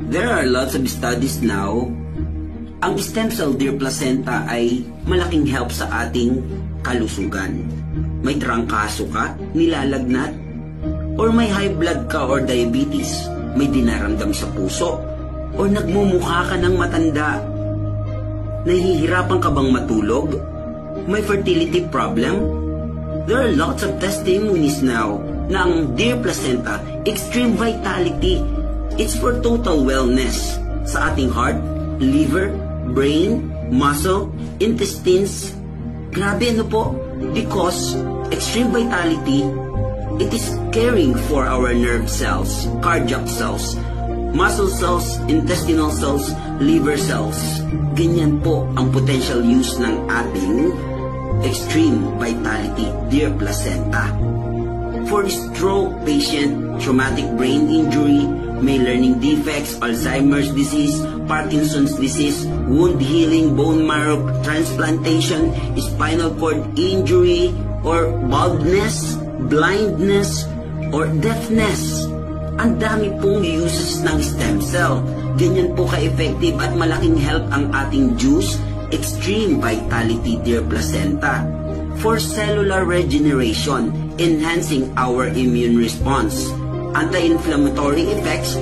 There are lots of studies now. Ang stem cell deer placenta ay malaking help sa ating kalusugan. May trangkaso ka, nilalagnat, or may high blood ka or diabetes, may dinaramdam sa puso, or nagmumukha ka ng matanda, nahihirapan ka bang matulog, may fertility problem. There are lots of testimonies now na ang deer placenta, extreme vitality, it's for total wellness sa ating heart, liver, brain, muscle, intestines. Grabe ano po? Because extreme vitality, it is caring for our nerve cells, cardiac cells, muscle cells, intestinal cells, liver cells. Ganyan po ang potential use ng ating extreme vitality deer placenta. For stroke patient, traumatic brain injury, may learning defects, Alzheimer's disease, Parkinson's disease, wound healing, bone marrow transplantation, spinal cord injury, or baldness, blindness, or deafness. Ang dami pong uses ng stem cell. Ganyan po ka-effective at malaking help ang ating juice, extreme vitality deer placenta. For cellular regeneration, enhancing our immune response, anti-inflammatory effects,